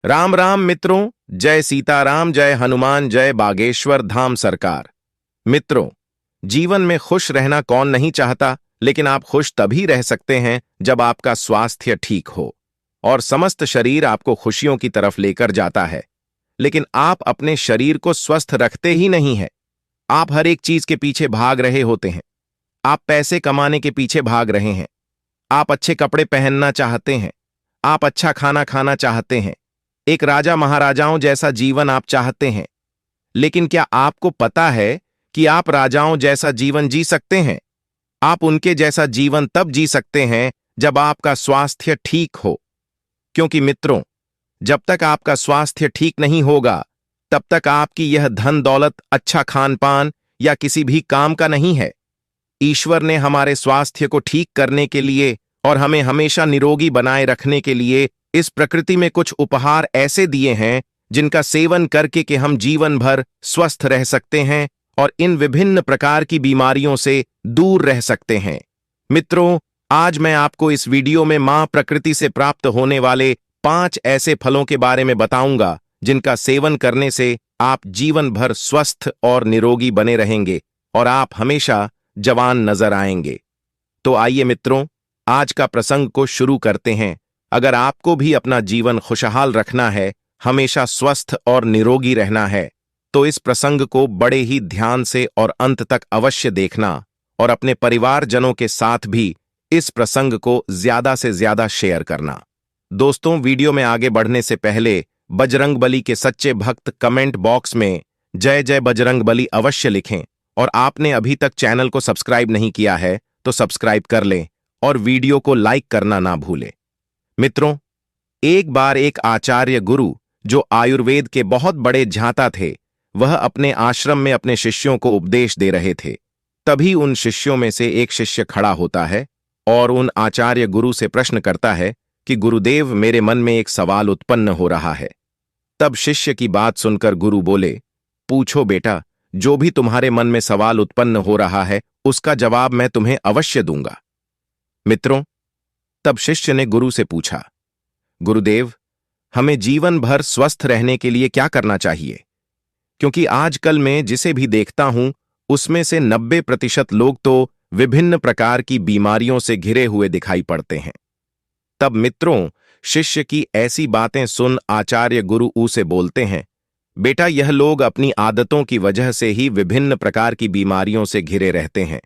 राम राम मित्रों, जय सीताराम, जय हनुमान, जय बागेश्वर धाम सरकार। मित्रों, जीवन में खुश रहना कौन नहीं चाहता, लेकिन आप खुश तभी रह सकते हैं जब आपका स्वास्थ्य ठीक हो और समस्त शरीर आपको खुशियों की तरफ लेकर जाता है। लेकिन आप अपने शरीर को स्वस्थ रखते ही नहीं हैं। आप हर एक चीज के पीछे भाग रहे होते हैं। आप पैसे कमाने के पीछे भाग रहे हैं। आप अच्छे कपड़े पहनना चाहते हैं। आप अच्छा खाना खाना चाहते हैं। एक राजा महाराजाओं जैसा जीवन आप चाहते हैं। लेकिन क्या आपको पता है कि आप राजाओं जैसा जीवन जी सकते हैं? आप उनके जैसा जीवन तब जी सकते हैं जब आपका स्वास्थ्य ठीक हो। क्योंकि मित्रों, जब तक आपका स्वास्थ्य ठीक नहीं होगा, तब तक आपकी यह धन दौलत, अच्छा खान पान या किसी भी काम का नहीं है। ईश्वर ने हमारे स्वास्थ्य को ठीक करने के लिए और हमें हमेशा निरोगी बनाए रखने के लिए इस प्रकृति में कुछ उपहार ऐसे दिए हैं जिनका सेवन करके कि हम जीवन भर स्वस्थ रह सकते हैं और इन विभिन्न प्रकार की बीमारियों से दूर रह सकते हैं। मित्रों, आज मैं आपको इस वीडियो में मां प्रकृति से प्राप्त होने वाले 5 ऐसे फलों के बारे में बताऊंगा जिनका सेवन करने से आप जीवन भर स्वस्थ और निरोगी बने रहेंगे और आप हमेशा जवान नजर आएंगे। तो आइए मित्रों, आज का प्रसंग को शुरू करते हैं। अगर आपको भी अपना जीवन खुशहाल रखना है, हमेशा स्वस्थ और निरोगी रहना है, तो इस प्रसंग को बड़े ही ध्यान से और अंत तक अवश्य देखना और अपने परिवारजनों के साथ भी इस प्रसंग को ज्यादा से ज्यादा शेयर करना। दोस्तों, वीडियो में आगे बढ़ने से पहले बजरंगबली के सच्चे भक्त कमेंट बॉक्स में जय जय बजरंगबली अवश्य लिखें और आपने अभी तक चैनल को सब्सक्राइब नहीं किया है तो सब्सक्राइब कर लें और वीडियो को लाइक करना ना भूलें। मित्रों, एक बार एक आचार्य गुरु जो आयुर्वेद के बहुत बड़े झांता थे, वह अपने आश्रम में अपने शिष्यों को उपदेश दे रहे थे। तभी उन शिष्यों में से एक शिष्य खड़ा होता है और उन आचार्य गुरु से प्रश्न करता है कि गुरुदेव, मेरे मन में एक सवाल उत्पन्न हो रहा है। तब शिष्य की बात सुनकर गुरु बोले, पूछो बेटा, जो भी तुम्हारे मन में सवाल उत्पन्न हो रहा है उसका जवाब मैं तुम्हें अवश्य दूंगा। मित्रों, तब शिष्य ने गुरु से पूछा, गुरुदेव, हमें जीवन भर स्वस्थ रहने के लिए क्या करना चाहिए? क्योंकि आजकल मैं जिसे भी देखता हूं उसमें से 90% लोग तो विभिन्न प्रकार की बीमारियों से घिरे हुए दिखाई पड़ते हैं। तब मित्रों, शिष्य की ऐसी बातें सुन आचार्य गुरु उसे बोलते हैं, बेटा, यह लोग अपनी आदतों की वजह से ही विभिन्न प्रकार की बीमारियों से घिरे रहते हैं।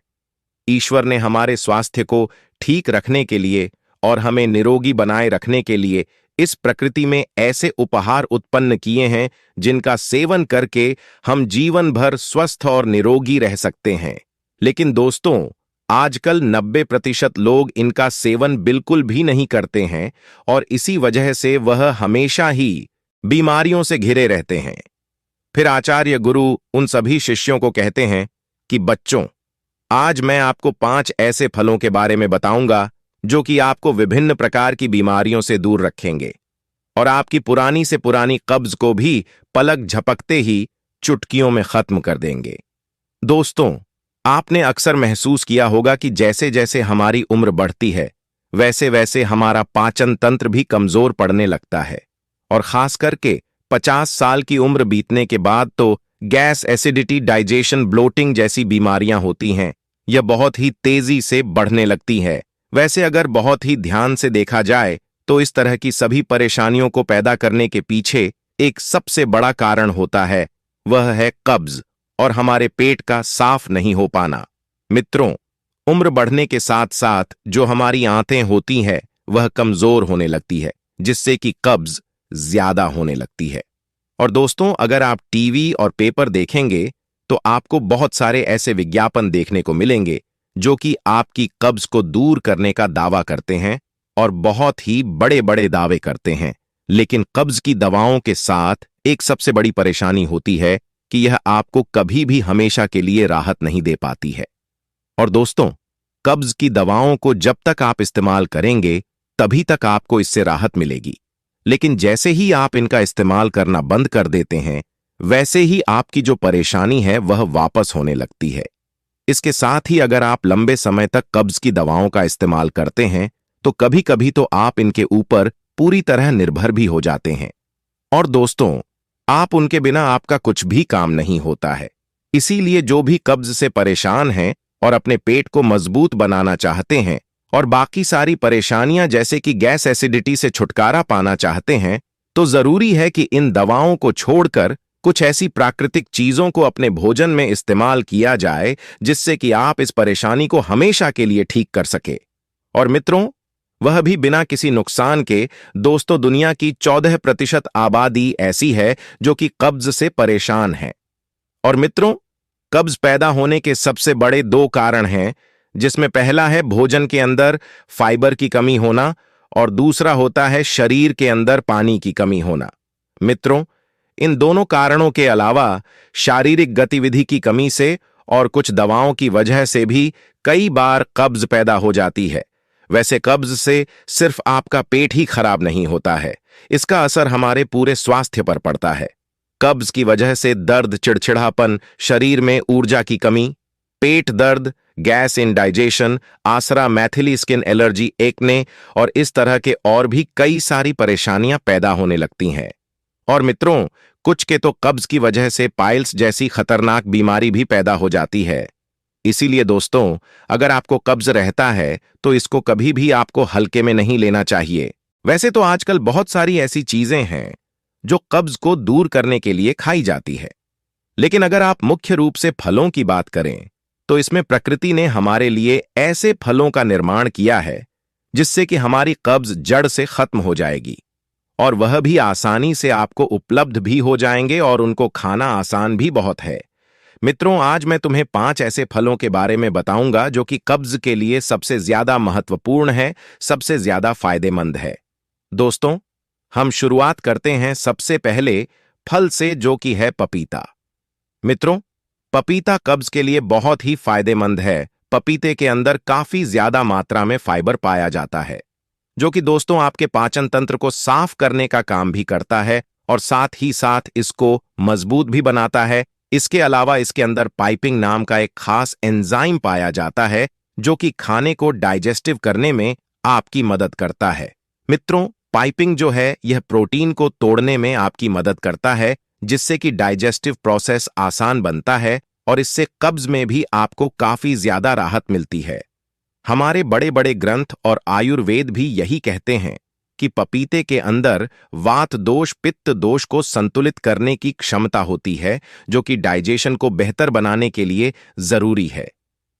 ईश्वर ने हमारे स्वास्थ्य को ठीक रखने के लिए और हमें निरोगी बनाए रखने के लिए इस प्रकृति में ऐसे उपहार उत्पन्न किए हैं जिनका सेवन करके हम जीवन भर स्वस्थ और निरोगी रह सकते हैं। लेकिन दोस्तों, आजकल 90% लोग इनका सेवन बिल्कुल भी नहीं करते हैं और इसी वजह से वह हमेशा ही बीमारियों से घिरे रहते हैं। फिर आचार्य गुरु उन सभी शिष्यों को कहते हैं कि बच्चों, आज मैं आपको 5 ऐसे फलों के बारे में बताऊंगा जो कि आपको विभिन्न प्रकार की बीमारियों से दूर रखेंगे और आपकी पुरानी से पुरानी कब्ज को भी पलक झपकते ही चुटकियों में खत्म कर देंगे। दोस्तों, आपने अक्सर महसूस किया होगा कि जैसे जैसे हमारी उम्र बढ़ती है, वैसे वैसे हमारा पाचन तंत्र भी कमजोर पड़ने लगता है और खास करके 50 साल की उम्र बीतने के बाद तो गैस, एसिडिटी, डाइजेशन, ब्लोटिंग जैसी बीमारियां होती हैं। यह बहुत ही तेजी से बढ़ने लगती है। वैसे अगर बहुत ही ध्यान से देखा जाए तो इस तरह की सभी परेशानियों को पैदा करने के पीछे एक सबसे बड़ा कारण होता है, वह है कब्ज और हमारे पेट का साफ नहीं हो पाना। मित्रों, उम्र बढ़ने के साथ साथ जो हमारी आंतें होती है वह कमजोर होने लगती है, जिससे कि कब्ज ज्यादा होने लगती है। और दोस्तों, अगर आप टीवी और पेपर देखेंगे तो आपको बहुत सारे ऐसे विज्ञापन देखने को मिलेंगे जो कि आपकी कब्ज को दूर करने का दावा करते हैं और बहुत ही बड़े बड़े दावे करते हैं। लेकिन कब्ज की दवाओं के साथ एक सबसे बड़ी परेशानी होती है कि यह आपको कभी भी हमेशा के लिए राहत नहीं दे पाती है। और दोस्तों, कब्ज की दवाओं को जब तक आप इस्तेमाल करेंगे तभी तक आपको इससे राहत मिलेगी। लेकिन जैसे ही आप इनका इस्तेमाल करना बंद कर देते हैं, वैसे ही आपकी जो परेशानी है वह वापस होने लगती है। इसके साथ ही अगर आप लंबे समय तक कब्ज की दवाओं का इस्तेमाल करते हैं तो कभी कभी तो आप इनके ऊपर पूरी तरह निर्भर भी हो जाते हैं। और दोस्तों, आप उनके बिना आपका कुछ भी काम नहीं होता है। इसीलिए जो भी कब्ज से परेशान हैं और अपने पेट को मजबूत बनाना चाहते हैं और बाकी सारी परेशानियां जैसे कि गैस एसिडिटी से छुटकारा पाना चाहते हैं, तो जरूरी है कि इन दवाओं को छोड़कर कुछ ऐसी प्राकृतिक चीजों को अपने भोजन में इस्तेमाल किया जाए जिससे कि आप इस परेशानी को हमेशा के लिए ठीक कर सके। और मित्रों, वह भी बिना किसी नुकसान के। दोस्तों, दुनिया की 14% आबादी ऐसी है जो कि कब्ज से परेशान है। और मित्रों, कब्ज पैदा होने के सबसे बड़े 2 कारण हैं, जिसमें पहला है भोजन के अंदर फाइबर की कमी होना और दूसरा होता है शरीर के अंदर पानी की कमी होना। मित्रों, इन दोनों कारणों के अलावा शारीरिक गतिविधि की कमी से और कुछ दवाओं की वजह से भी कई बार कब्ज पैदा हो जाती है। वैसे कब्ज से सिर्फ आपका पेट ही खराब नहीं होता है, इसका असर हमारे पूरे स्वास्थ्य पर पड़ता है। कब्ज की वजह से दर्द, चिड़चिड़ापन, शरीर में ऊर्जा की कमी, पेट दर्द, गैस इंडाइजेशन, आसरा, मैथिली स्किन एलर्जी, एक्ने और इस तरह के और भी कई सारी परेशानियां पैदा होने लगती हैं। और मित्रों, कुछ के तो कब्ज की वजह से पाइल्स जैसी खतरनाक बीमारी भी पैदा हो जाती है। इसीलिए दोस्तों, अगर आपको कब्ज रहता है तो इसको कभी भी आपको हल्के में नहीं लेना चाहिए। वैसे तो आजकल बहुत सारी ऐसी चीजें हैं जो कब्ज को दूर करने के लिए खाई जाती है, लेकिन अगर आप मुख्य रूप से फलों की बात करें तो इसमें प्रकृति ने हमारे लिए ऐसे फलों का निर्माण किया है जिससे कि हमारी कब्ज जड़ से खत्म हो जाएगी और वह भी आसानी से आपको उपलब्ध भी हो जाएंगे और उनको खाना आसान भी बहुत है। मित्रों, आज मैं तुम्हें 5 ऐसे फलों के बारे में बताऊंगा जो कि कब्ज के लिए सबसे ज्यादा महत्वपूर्ण है, सबसे ज्यादा फायदेमंद है। दोस्तों, हम शुरुआत करते हैं सबसे पहले फल से, जो कि है पपीता। मित्रों, पपीता कब्ज के लिए बहुत ही फायदेमंद है। पपीते के अंदर काफी ज्यादा मात्रा में फाइबर पाया जाता है, जो कि दोस्तों आपके पाचन तंत्र को साफ करने का काम भी करता है और साथ ही साथ इसको मजबूत भी बनाता है। इसके अलावा इसके अंदर पाइपिंग नाम का एक खास एंजाइम पाया जाता है जो कि खाने को डाइजेस्टिव करने में आपकी मदद करता है। मित्रों, पाइपिंग जो है यह प्रोटीन को तोड़ने में आपकी मदद करता है, जिससे कि डाइजेस्टिव प्रोसेस आसान बनता है और इससे कब्ज में भी आपको काफी ज्यादा राहत मिलती है। हमारे बड़े बड़े ग्रंथ और आयुर्वेद भी यही कहते हैं कि पपीते के अंदर वात दोष, पित्त दोष को संतुलित करने की क्षमता होती है, जो कि डाइजेशन को बेहतर बनाने के लिए जरूरी है।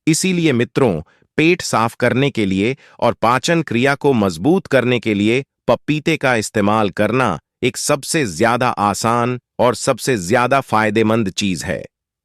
इसीलिए मित्रों, पेट साफ करने के लिए और पाचन क्रिया को मजबूत करने के लिए पपीते का इस्तेमाल करना एक सबसे ज्यादा आसान और सबसे ज्यादा फायदेमंद चीज है।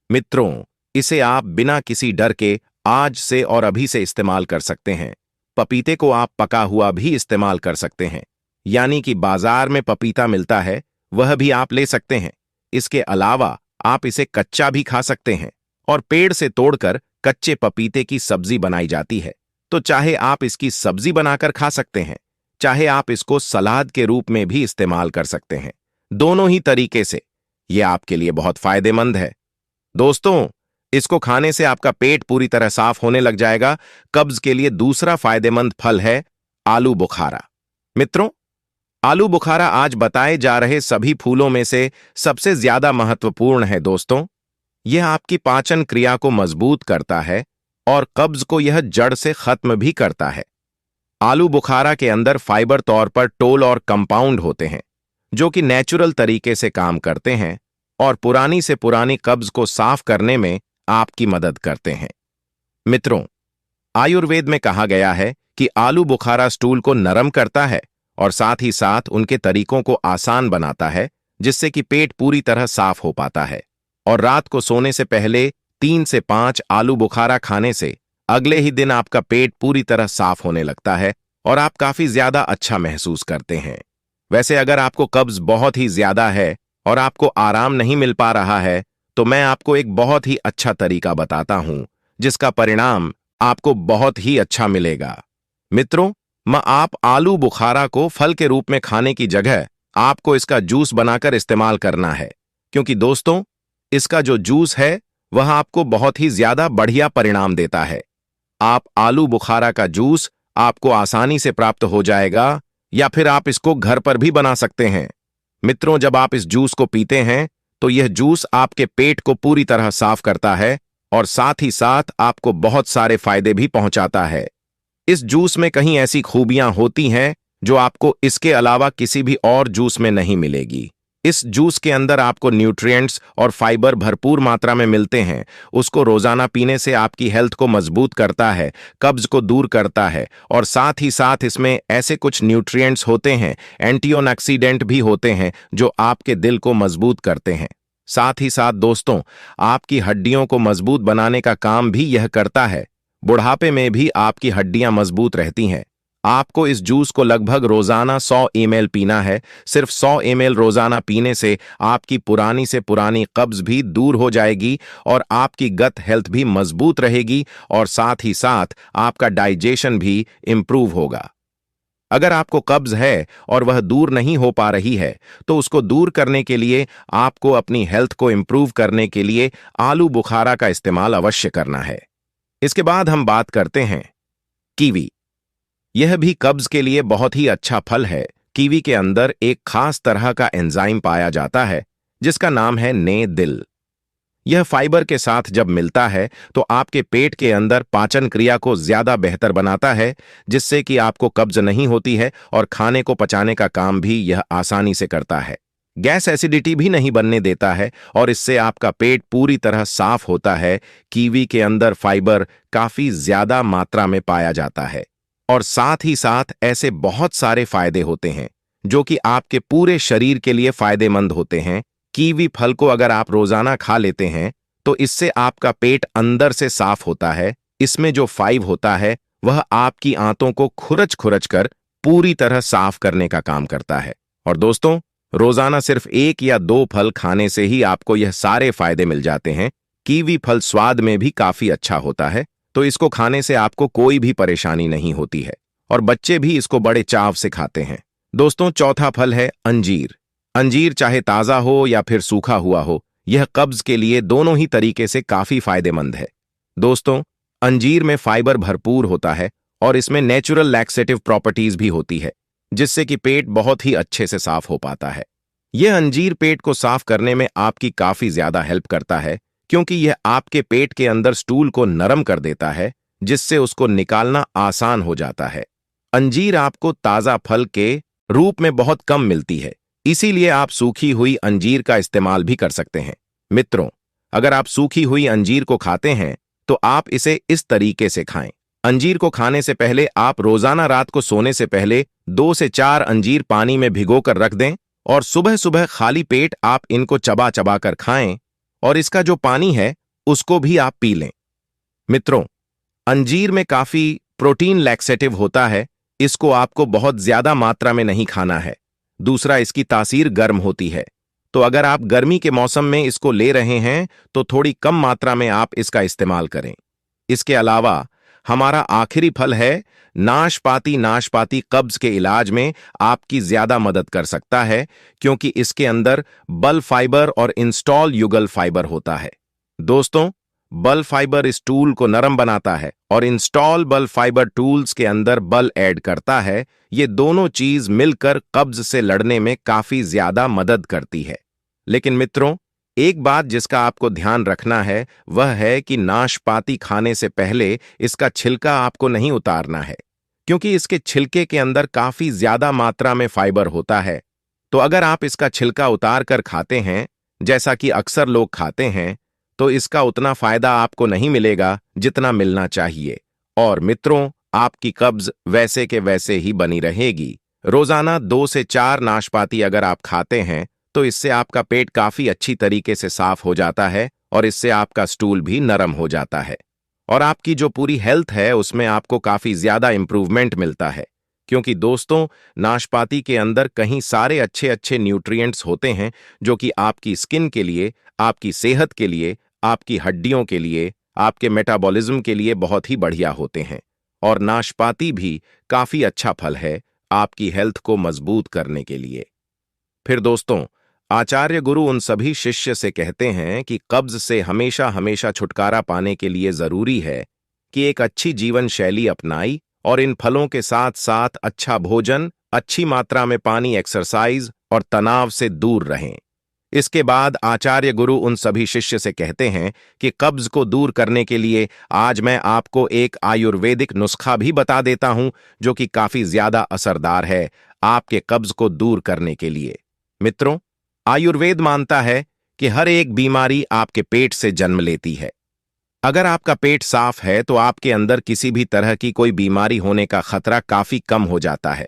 मित्रों, इसे आप बिना किसी डर के आज से और अभी से इस्तेमाल कर सकते हैं। पपीते को आप पका हुआ भी इस्तेमाल कर सकते हैं, यानी कि बाजार में पपीता मिलता है वह भी आप ले सकते हैं। इसके अलावा आप इसे कच्चा भी खा सकते हैं और पेड़ से तोड़कर कच्चे पपीते की सब्जी बनाई जाती है। तो चाहे आप इसकी सब्जी बनाकर खा सकते हैं, चाहे आप इसको सलाद के रूप में भी इस्तेमाल कर सकते हैं। दोनों ही तरीके से यह आपके लिए बहुत फायदेमंद है। दोस्तों, इसको खाने से आपका पेट पूरी तरह साफ होने लग जाएगा। कब्ज के लिए दूसरा फायदेमंद फल है आलू बुखारा। मित्रों, आलू बुखारा आज बताए जा रहे सभी फूलों में से सबसे ज्यादा महत्वपूर्ण है। दोस्तों, यह आपकी पाचन क्रिया को मजबूत करता है और कब्ज को यह जड़ से खत्म भी करता है। आलू बुखारा के अंदर फाइबर तौर पर टोल और कंपाउंड होते हैं जो कि नेचुरल तरीके से काम करते हैं और पुरानी से पुरानी कब्ज को साफ करने में आपकी मदद करते हैं। मित्रों, आयुर्वेद में कहा गया है कि आलू बुखारा स्टूल को नरम करता है और साथ ही साथ उनके तरीकों को आसान बनाता है, जिससे कि पेट पूरी तरह साफ हो पाता है। और रात को सोने से पहले 3 से 5 आलू बुखारा खाने से अगले ही दिन आपका पेट पूरी तरह साफ होने लगता है और आप काफी ज्यादा अच्छा महसूस करते हैं। वैसे अगर आपको कब्ज बहुत ही ज्यादा है और आपको आराम नहीं मिल पा रहा है, तो मैं आपको एक बहुत ही अच्छा तरीका बताता हूं जिसका परिणाम आपको बहुत ही अच्छा मिलेगा। मित्रों, आप आलू बुखारा को फल के रूप में खाने की जगह आपको इसका जूस बनाकर इस्तेमाल करना है, क्योंकि दोस्तों इसका जो जूस है वह आपको बहुत ही ज्यादा बढ़िया परिणाम देता है। आप आलू बुखारा का जूस आपको आसानी से प्राप्त हो जाएगा या फिर आप इसको घर पर भी बना सकते हैं। मित्रों, जब आप इस जूस को पीते हैं तो यह जूस आपके पेट को पूरी तरह साफ करता है और साथ ही साथ आपको बहुत सारे फायदे भी पहुंचाता है। इस जूस में कहीं ऐसी खूबियां होती हैं जो आपको इसके अलावा किसी भी और जूस में नहीं मिलेगी। इस जूस के अंदर आपको न्यूट्रिएंट्स और फाइबर भरपूर मात्रा में मिलते हैं। उसको रोजाना पीने से आपकी हेल्थ को मजबूत करता है, कब्ज को दूर करता है और साथ ही साथ इसमें ऐसे कुछ न्यूट्रिएंट्स होते हैं, एंटीऑक्सीडेंट भी होते हैं जो आपके दिल को मजबूत करते हैं। साथ ही साथ दोस्तों, आपकी हड्डियों को मजबूत बनाने का काम भी यह करता है। बुढ़ापे में भी आपकी हड्डियां मजबूत रहती हैं। आपको इस जूस को लगभग रोजाना 100 ml पीना है। सिर्फ 100 ml रोजाना पीने से आपकी पुरानी से पुरानी कब्ज भी दूर हो जाएगी और आपकी गट हेल्थ भी मजबूत रहेगी और साथ ही साथ आपका डाइजेशन भी इंप्रूव होगा। अगर आपको कब्ज है और वह दूर नहीं हो पा रही है तो उसको दूर करने के लिए आपको अपनी हेल्थ को इंप्रूव करने के लिए आलू बुखारा का इस्तेमाल अवश्य करना है। इसके बाद हम बात करते हैं कीवी। यह भी कब्ज के लिए बहुत ही अच्छा फल है। कीवी के अंदर एक खास तरह का एंजाइम पाया जाता है जिसका नाम है ने दिल। यह फाइबर के साथ जब मिलता है तो आपके पेट के अंदर पाचन क्रिया को ज्यादा बेहतर बनाता है, जिससे कि आपको कब्ज नहीं होती है और खाने को पचाने का काम भी यह आसानी से करता है। गैस एसिडिटी भी नहीं बनने देता है और इससे आपका पेट पूरी तरह साफ होता है। कीवी के अंदर फाइबर काफी ज्यादा मात्रा में पाया जाता है और साथ ही साथ ऐसे बहुत सारे फायदे होते हैं जो कि आपके पूरे शरीर के लिए फायदेमंद होते हैं। कीवी फल को अगर आप रोजाना खा लेते हैं तो इससे आपका पेट अंदर से साफ होता है। इसमें जो फाइव होता है वह आपकी आंतों को खुरच खुरच कर पूरी तरह साफ करने का काम करता है। और दोस्तों, रोजाना सिर्फ 1 या 2 फल खाने से ही आपको यह सारे फायदे मिल जाते हैं। कीवी फल स्वाद में भी काफी अच्छा होता है, तो इसको खाने से आपको कोई भी परेशानी नहीं होती है और बच्चे भी इसको बड़े चाव से खाते हैं। दोस्तों, चौथा फल है अंजीर। अंजीर चाहे ताजा हो या फिर सूखा हुआ हो, यह कब्ज के लिए दोनों ही तरीके से काफी फायदेमंद है। दोस्तों, अंजीर में फाइबर भरपूर होता है और इसमें नेचुरल लैक्सेटिव प्रॉपर्टीज भी होती है, जिससे कि पेट बहुत ही अच्छे से साफ हो पाता है। यह अंजीर पेट को साफ करने में आपकी काफी ज्यादा हेल्प करता है, क्योंकि यह आपके पेट के अंदर स्टूल को नरम कर देता है, जिससे उसको निकालना आसान हो जाता है। अंजीर आपको ताजा फल के रूप में बहुत कम मिलती है, इसीलिए आप सूखी हुई अंजीर का इस्तेमाल भी कर सकते हैं। मित्रों, अगर आप सूखी हुई अंजीर को खाते हैं तो आप इसे इस तरीके से खाएं। अंजीर को खाने से पहले आप रोजाना रात को सोने से पहले 2 से 4 अंजीर पानी में भिगोकर रख दें और सुबह सुबह खाली पेट आप इनको चबा चबा कर खाएं और इसका जो पानी है उसको भी आप पी लें। मित्रों, अंजीर में काफी प्रोटीन लैक्सेटिव होता है, इसको आपको बहुत ज्यादा मात्रा में नहीं खाना है। दूसरा, इसकी तासीर गर्म होती है, तो अगर आप गर्मी के मौसम में इसको ले रहे हैं तो थोड़ी कम मात्रा में आप इसका इस्तेमाल करें। इसके अलावा हमारा आखिरी फल है नाशपाती। नाशपाती कब्ज के इलाज में आपकी ज्यादा मदद कर सकता है, क्योंकि इसके अंदर बल फाइबर और इंस्टॉल युगल फाइबर होता है। दोस्तों, बल फाइबर इस टूल को नरम बनाता है और इंस्टॉल बल फाइबर टूल्स के अंदर बल ऐड करता है। ये दोनों चीज मिलकर कब्ज से लड़ने में काफी ज्यादा मदद करती है। लेकिन मित्रों, एक बात जिसका आपको ध्यान रखना है वह है कि नाशपाती खाने से पहले इसका छिलका आपको नहीं उतारना है, क्योंकि इसके छिलके के अंदर काफी ज्यादा मात्रा में फाइबर होता है। तो अगर आप इसका छिलका उतार कर खाते हैं, जैसा कि अक्सर लोग खाते हैं, तो इसका उतना फायदा आपको नहीं मिलेगा जितना मिलना चाहिए और मित्रों, आपकी कब्ज वैसे के वैसे ही बनी रहेगी। रोजाना 2 से 4 नाशपाती अगर आप खाते हैं तो इससे आपका पेट काफी अच्छी तरीके से साफ हो जाता है और इससे आपका स्टूल भी नरम हो जाता है और आपकी जो पूरी हेल्थ है उसमें आपको काफी ज्यादा इंप्रूवमेंट मिलता है। क्योंकि दोस्तों, नाशपाती के अंदर कहीं सारे अच्छे अच्छे न्यूट्रिएंट्स होते हैं जो कि आपकी स्किन के लिए, आपकी सेहत के लिए, आपकी हड्डियों के लिए, आपके मेटाबॉलिज्म के लिए बहुत ही बढ़िया होते हैं। और नाशपाती भी काफी अच्छा फल है आपकी हेल्थ को मजबूत करने के लिए। फिर दोस्तों, आचार्य गुरु उन सभी शिष्य से कहते हैं कि कब्ज से हमेशा हमेशा छुटकारा पाने के लिए जरूरी है कि एक अच्छी जीवन शैली अपनाई और इन फलों के साथ साथ अच्छा भोजन, अच्छी मात्रा में पानी, एक्सरसाइज और तनाव से दूर रहें। इसके बाद आचार्य गुरु उन सभी शिष्य से कहते हैं कि कब्ज को दूर करने के लिए आज मैं आपको एक आयुर्वेदिक नुस्खा भी बता देता हूं जो कि काफी ज्यादा असरदार है आपके कब्ज को दूर करने के लिए। मित्रों, आयुर्वेद मानता है कि हर एक बीमारी आपके पेट से जन्म लेती है। अगर आपका पेट साफ है तो आपके अंदर किसी भी तरह की कोई बीमारी होने का खतरा काफी कम हो जाता है।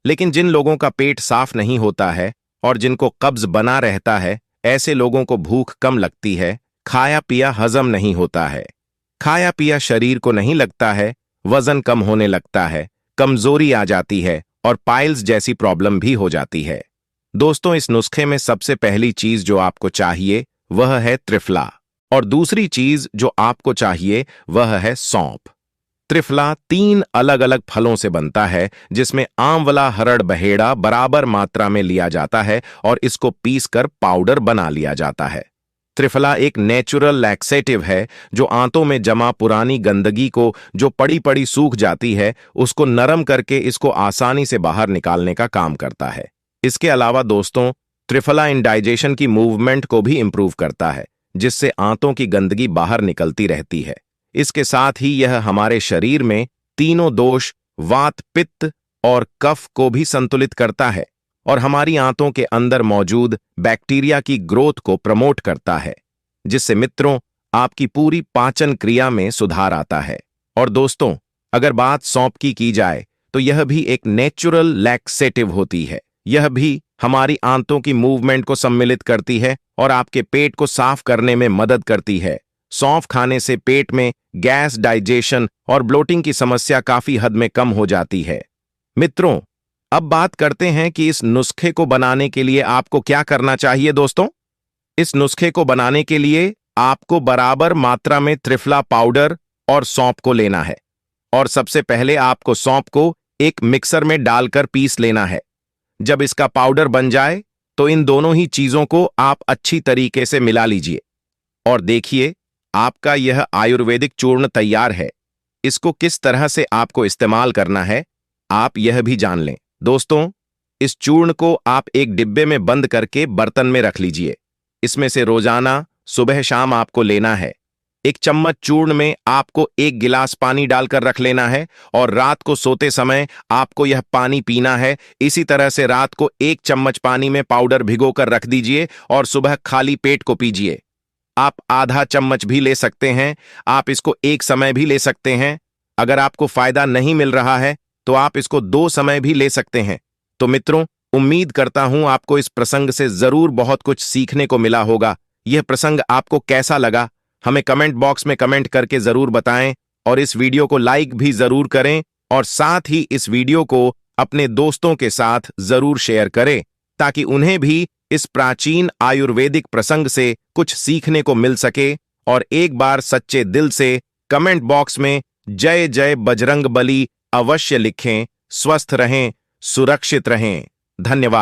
लेकिन जिन लोगों का पेट साफ नहीं होता है और जिनको कब्ज बना रहता है, ऐसे लोगों को भूख कम लगती है, खाया पिया हजम नहीं होता है, खाया पिया शरीर को नहीं लगता है, वजन कम होने लगता है, कमजोरी आ जाती है और पाइल्स जैसी प्रॉब्लम भी हो जाती है। दोस्तों, इस नुस्खे में सबसे पहली चीज जो आपको चाहिए वह है त्रिफला, और दूसरी चीज जो आपको चाहिए वह है सौंफ। त्रिफला 3 अलग अलग फलों से बनता है जिसमें आंवला, हरड़, बहेड़ा बराबर मात्रा में लिया जाता है और इसको पीसकर पाउडर बना लिया जाता है। त्रिफला एक नेचुरल लैक्सेटिव है जो आंतों में जमा पुरानी गंदगी को, जो पड़ी पड़ी सूख जाती है, उसको नरम करके इसको आसानी से बाहर निकालने का काम करता है। इसके अलावा दोस्तों, त्रिफला इंडाइजेशन की मूवमेंट को भी इंप्रूव करता है जिससे आंतों की गंदगी बाहर निकलती रहती है। इसके साथ ही यह हमारे शरीर में तीनों दोष, वात, पित्त और कफ को भी संतुलित करता है और हमारी आंतों के अंदर मौजूद बैक्टीरिया की ग्रोथ को प्रमोट करता है, जिससे मित्रों आपकी पूरी पाचन क्रिया में सुधार आता है। और दोस्तों, अगर बात सौंफ की जाए तो यह भी एक नेचुरल लैक्सेटिव होती है। यह भी हमारी आंतों की मूवमेंट को सम्मिलित करती है और आपके पेट को साफ करने में मदद करती है। सौंफ खाने से पेट में गैस, डाइजेशन और ब्लोटिंग की समस्या काफी हद में कम हो जाती है। मित्रों, अब बात करते हैं कि इस नुस्खे को बनाने के लिए आपको क्या करना चाहिए। दोस्तों, इस नुस्खे को बनाने के लिए आपको बराबर मात्रा में त्रिफला पाउडर और सौंफ को लेना है और सबसे पहले आपको सौंफ को एक मिक्सर में डालकर पीस लेना है। जब इसका पाउडर बन जाए तो इन दोनों ही चीजों को आप अच्छी तरीके से मिला लीजिए और देखिए आपका यह आयुर्वेदिक चूर्ण तैयार है। इसको किस तरह से आपको इस्तेमाल करना है आप यह भी जान लें। दोस्तों, इस चूर्ण को आप एक डिब्बे में बंद करके बर्तन में रख लीजिए। इसमें से रोजाना सुबह शाम आपको लेना है। 1 चम्मच चूर्ण में आपको 1 गिलास पानी डालकर रख लेना है और रात को सोते समय आपको यह पानी पीना है। इसी तरह से रात को 1 चम्मच पानी में पाउडर भिगोकर रख दीजिए और सुबह खाली पेट को पीजिए। आप आधा चम्मच भी ले सकते हैं, आप इसको एक समय भी ले सकते हैं। अगर आपको फायदा नहीं मिल रहा है तो आप इसको 2 समय भी ले सकते हैं। तो मित्रों, उम्मीद करता हूं आपको इस प्रसंग से जरूर बहुत कुछ सीखने को मिला होगा। यह प्रसंग आपको कैसा लगा हमें कमेंट बॉक्स में कमेंट करके जरूर बताएं और इस वीडियो को लाइक भी जरूर करें और साथ ही इस वीडियो को अपने दोस्तों के साथ जरूर शेयर करें ताकि उन्हें भी इस प्राचीन आयुर्वेदिक प्रसंग से कुछ सीखने को मिल सके। और एक बार सच्चे दिल से कमेंट बॉक्स में जय जय बजरंग बली अवश्य लिखें। स्वस्थ रहें, सुरक्षित रहें। धन्यवाद।